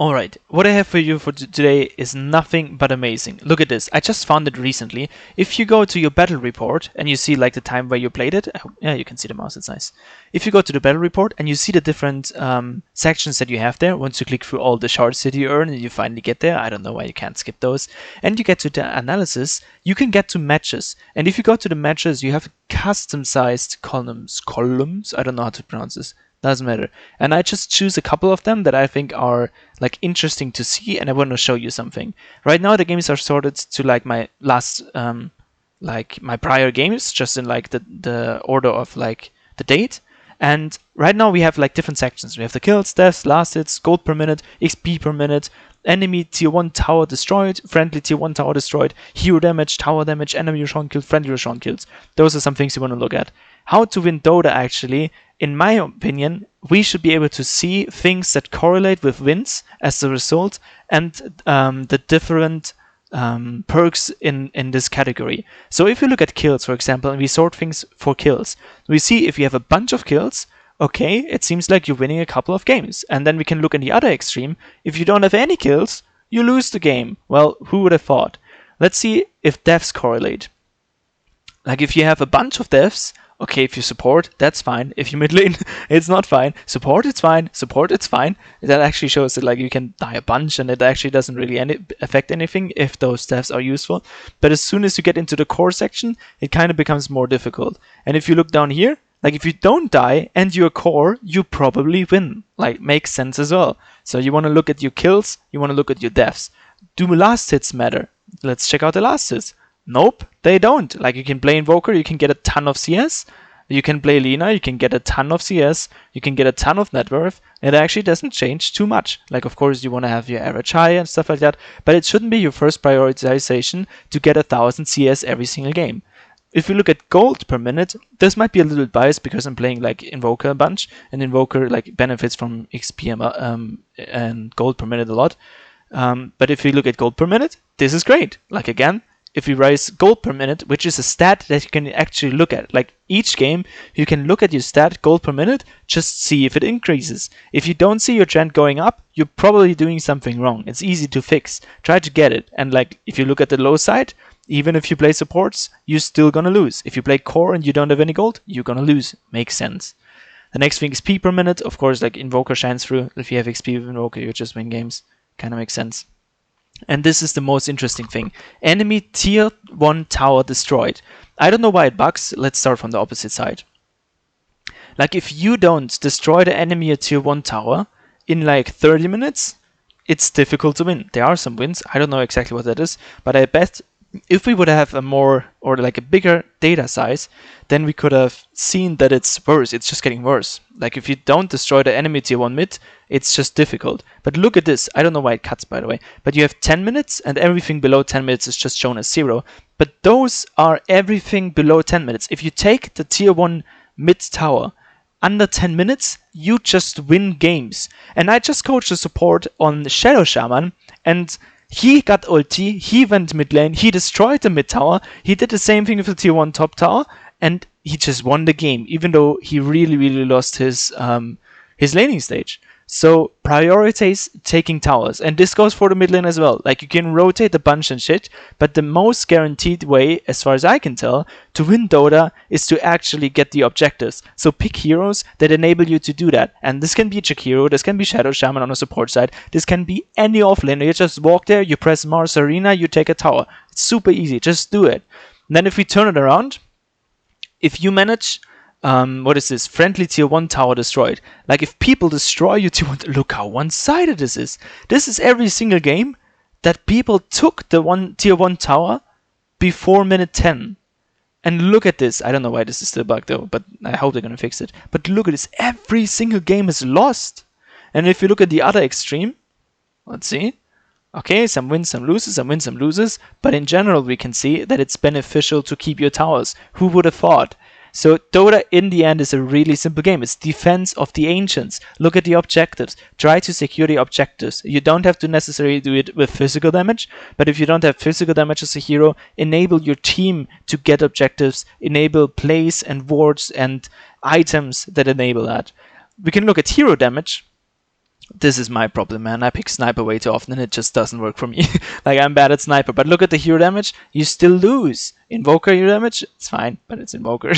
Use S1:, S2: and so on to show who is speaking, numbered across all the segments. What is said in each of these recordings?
S1: Alright, what I have for you for today is nothing but amazing. Look at this, I just found it recently. If you go to your battle report and you see like the time where you played it, yeah, you can see the mouse, it's nice. If you go to the battle report and you see the different sections that you have there, once you click through all the shards that you earn and you finally get there, I don't know why you can't skip those, and you get to the analysis, you can get to matches. And if you go to the matches, you have custom sized columns, I don't know how to pronounce this. Doesn't matter. And I just choose a couple of them that I think are like interesting to see, and I want to show you something. Right now the games are sorted to like my last like my prior games, just in like the order of like the date. And right now we have like different sections. We have the kills, deaths, last hits, gold per minute, XP per minute, enemy tier 1 tower destroyed, friendly tier 1 tower destroyed, hero damage, tower damage, enemy Roshan killed, friendly Roshan kills. Those are some things you want to look at. How to win Dota actually, in my opinion, we should be able to see things that correlate with wins as the result, and the different perks in this category. So if you look at kills, for example, and we sort things for kills, we see if you have a bunch of kills, okay, it seems like you're winning a couple of games. And then we can look in the other extreme. If you don't have any kills, you lose the game. Well, who would have thought? Let's see if deaths correlate. Like if you have a bunch of deaths, okay, if you support, that's fine. If you mid lane, it's not fine. Support, it's fine. Support, it's fine. That actually shows that like you can die a bunch, and it actually doesn't really affect anything if those deaths are useful. But as soon as you get into the core section, it kind of becomes more difficult. And if you look down here, like if you don't die and you're core, you probably win. Like makes sense as well. So you want to look at your kills, you want to look at your deaths. Do last hits matter? Let's check out the last hits. Nope, they don't. Like you can play Invoker, you can get a ton of CS. You can play Lina, you can get a ton of CS. You can get a ton of net worth. It actually doesn't change too much. Like of course you want to have your average high and stuff like that, but it shouldn't be your first prioritization to get 1000 CS every single game. If you look at gold per minute, this might be a little biased because I'm playing like Invoker a bunch, and Invoker like benefits from XP and gold per minute a lot. But if you look at gold per minute, this is great. Like again, if you rise gold per minute, which is a stat that you can actually look at. Like each game, you can look at your stat, gold per minute, just see if it increases. If you don't see your trend going up, you're probably doing something wrong. It's easy to fix. Try to get it. And like if you look at the low side, even if you play supports, you're still gonna lose. If you play core and you don't have any gold, you're gonna lose. Makes sense. The next thing is XP per minute. Of course, like Invoker shines through. If you have XP with Invoker, you just win games. Kind of makes sense. And this is the most interesting thing. Enemy tier 1 tower destroyed. I don't know why it bugs. Let's start from the opposite side. Like if you don't destroy the enemy tier 1 tower in like 30 minutes, it's difficult to win. There are some wins. I don't know exactly what that is, but I bet if we would have a more or like a bigger data size, then we could have seen that it's worse. It's just getting worse. Like if you don't destroy the enemy tier 1 mid, it's just difficult. But look at this. I don't know why it cuts, by the way. But you have 10 minutes and everything below 10 minutes is just shown as 0. But those are everything below 10 minutes. If you take the tier 1 mid tower under 10 minutes, you just win games. And I just coached the support on Shadow Shaman, and he got ulti, he went mid lane, he destroyed the mid tower, he did the same thing with the tier 1 top tower, and he just won the game, even though he really lost his laning stage. So prioritize taking towers, and this goes for the mid lane as well. Like you can rotate a bunch and shit, but the most guaranteed way, as far as I can tell, to win Dota is to actually get the objectives. So pick heroes that enable you to do that, and this can be Jack hero, this can be Shadow Shaman on the support side, this can be any offlaner. You just walk there, you press Mars Arena, you take a tower. It's super easy, just do it. And then if we turn it around, if you manage what is this? Friendly tier 1 tower destroyed. Like if people destroy you tier 1, look how one-sided this is. This is every single game that people took the tier 1 tower before minute 10. And look at this. I don't know why this is still bugged though, but I hope they're gonna fix it. But look at this. Every single game is lost. And if you look at the other extreme, let's see. Okay, some wins, some loses, some wins, some loses. But in general, we can see that it's beneficial to keep your towers. Who would have thought? So Dota in the end is a really simple game. It's defense of the ancients. Look at the objectives. Try to secure the objectives. You don't have to necessarily do it with physical damage, but if you don't have physical damage as a hero, enable your team to get objectives, enable plays and wards and items that enable that. We can look at hero damage. This is my problem, man. I pick sniper way too often and it just doesn't work for me. Like, I'm bad at sniper, but look at the hero damage, you still lose. Invoker hero damage, it's fine, but it's Invoker.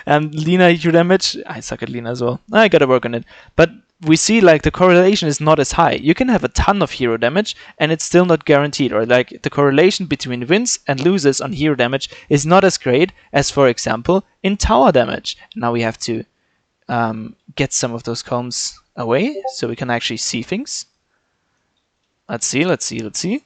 S1: And Lina hero damage, I suck at Lina as well. I gotta work on it. But we see like the correlation is not as high. You can have a ton of hero damage and it's still not guaranteed, or like the correlation between wins and losses on hero damage is not as great as, for example, in tower damage. Now we have to get some of those columns away so we can actually see things. Let's see.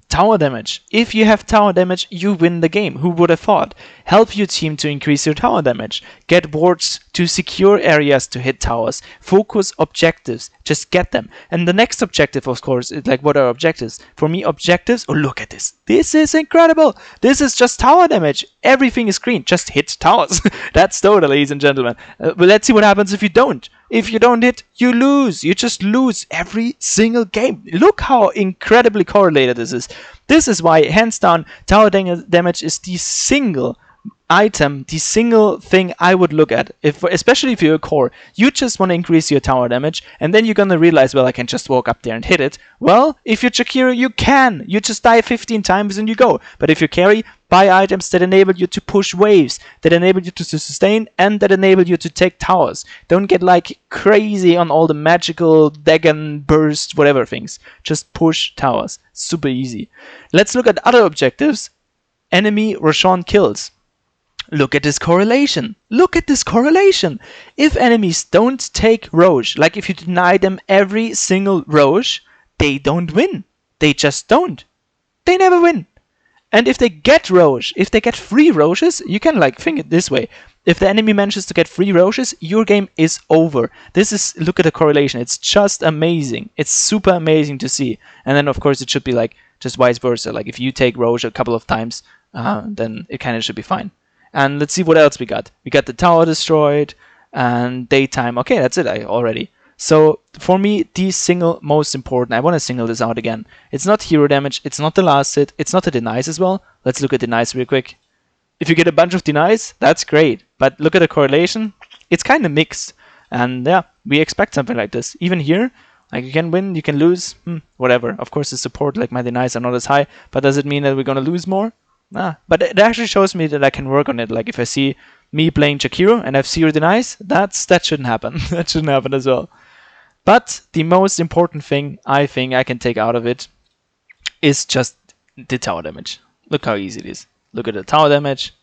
S1: Tower damage. If you have tower damage, you win the game. Who would have thought? Help your team to increase your tower damage. Get wards to secure areas to hit towers. Focus objectives. Just get them. And the next objective, of course, is like, what are objectives? For me, objectives... Oh, look at this. This is incredible. This is just tower damage. Everything is green. Just hit towers. That's Dota, ladies and gentlemen. But let's see what happens if you don't. If you don't hit, you lose. You just lose every single game. Look how incredibly correlated this is. This is why, hands down, tower damage is the single item, the single thing I would look at, especially if you're a core. You just want to increase your tower damage, and then you're gonna realize, well, I can just walk up there and hit it. Well, if you're Jakiro, you can. You just die 15 times and you go. But if you carry, buy items that enable you to push waves, that enable you to sustain, and that enable you to take towers. Don't get like crazy on all the magical Dagon burst whatever things. Just push towers. Super easy. Let's look at other objectives. Enemy Roshan kills. Look at this correlation. Look at this correlation. If enemies don't take Roche, like if you deny them every single Roche, they don't win. They just don't. They never win. And if they get Roche, if they get free Roches, you can like think it this way. If the enemy manages to get free Roches, your game is over. This is, look at the correlation. It's just amazing. It's super amazing to see. And then of course it should be like just vice versa. Like if you take Roche a couple of times, then it kind of should be fine. And let's see what else we got. We got the tower destroyed and daytime. Okay, that's it already. So for me, the single most important, I want to single this out again. It's not hero damage, it's not the last hit, it's not the denies as well. Let's look at denies real quick. If you get a bunch of denies, that's great. But look at the correlation, it's kind of mixed. And yeah, we expect something like this. Even here, like you can win, you can lose, whatever. Of course the support, like my denies are not as high, but does it mean that we're going to lose more? Nah, but it actually shows me that I can work on it. Like if I see me playing Jakiro and I have 0 denies, that shouldn't happen. That shouldn't happen as well. But the most important thing I think I can take out of it is just the tower damage. Look how easy it is. Look at the tower damage.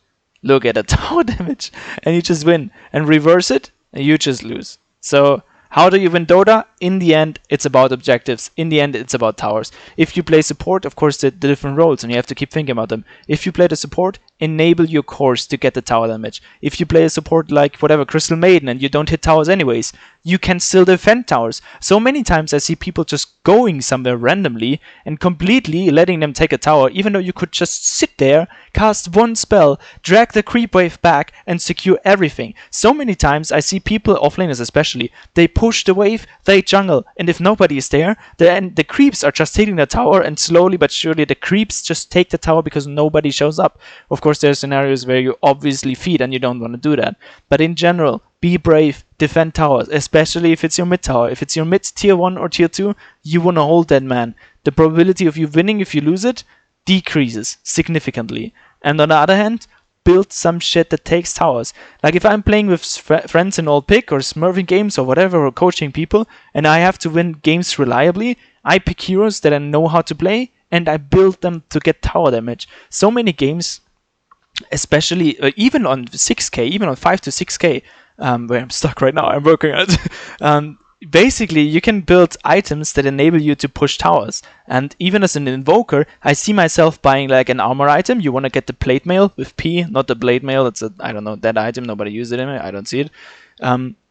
S1: Look at the tower damage. And you just win. And reverse it, and you just lose. So how do you win Dota? In the end, it's about objectives. In the end, it's about towers. If you play support, of course, the different roles, and you have to keep thinking about them. If you play the support, enable your cores to get the tower damage. If you play a support like, whatever, Crystal Maiden, and you don't hit towers anyways, you can still defend towers. So many times I see people just going somewhere randomly and completely letting them take a tower, even though you could just sit there, cast one spell, drag the creep wave back, and secure everything. So many times I see people, offlaners especially, they push the wave, they jungle, and if nobody is there, then the creeps are just hitting the tower, and slowly but surely the creeps just take the tower because nobody shows up. Of course, there are scenarios where you obviously feed and you don't want to do that. But in general, be brave, defend towers, especially if it's your mid tower. If it's your mid tier 1 or tier 2, you want to hold that man. The probability of you winning if you lose it decreases significantly. And on the other hand, build some shit that takes towers. Like if I'm playing with friends in old pick or smurfing games or whatever, or coaching people, and I have to win games reliably, I pick heroes that I know how to play and I build them to get tower damage. So many games, especially even on 6k, even on 5 to 6k, where I'm stuck right now, I'm working on it. Basically, you can build items that enable you to push towers. And even as an invoker, I see myself buying like an armor item. You want to get the plate mail with P, not the blade mail. It's a, I don't know, that item. Nobody uses it anyway. I don't see it.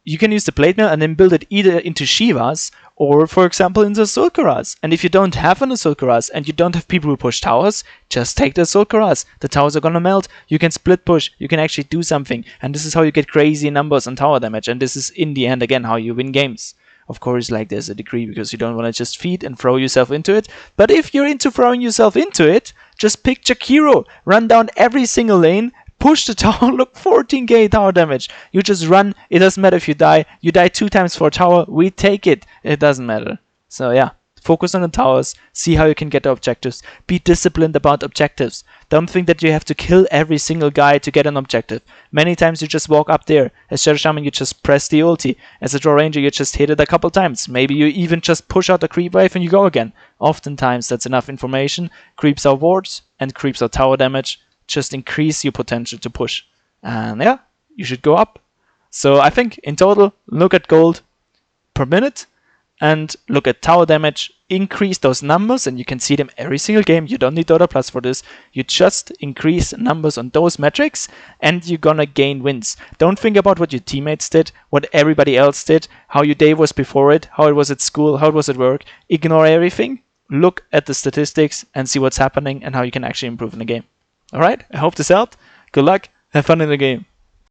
S1: You can use the plate mail and then build it either into Shivas or, for example, into Sulkaras. And if you don't have an Sulkaras and you don't have people who push towers, just take the Sulkaras. The towers are gonna melt. You can split push. You can actually do something. And this is how you get crazy numbers on tower damage. And this is, in the end, again, how you win games. Of course, like there's a degree because you don't want to just feed and throw yourself into it. But if you're into throwing yourself into it, just pick Jakiro. Run down every single lane. Push the tower, look, 14k tower damage. You just run, it doesn't matter if you die. You die 2 times for a tower, we take it. It doesn't matter. So yeah, focus on the towers, see how you can get the objectives. Be disciplined about objectives. Don't think that you have to kill every single guy to get an objective. Many times you just walk up there. As Shadow Shaman, you just press the ulti. As a Draw Ranger, you just hit it a couple times. Maybe you even just push out the creep wave and you go again. Oftentimes that's enough information. Creeps out wards and creeps out tower damage. Just increase your potential to push. And yeah, you should go up. So I think in total, look at gold per minute and look at tower damage, increase those numbers, and you can see them every single game. You don't need Dota Plus for this. You just increase numbers on those metrics and you're gonna gain wins. Don't think about what your teammates did, what everybody else did, how your day was before it, how it was at school, how it was at work. Ignore everything. Look at the statistics and see what's happening and how you can actually improve in the game. Alright, I hope this helped. Good luck, have fun in the game.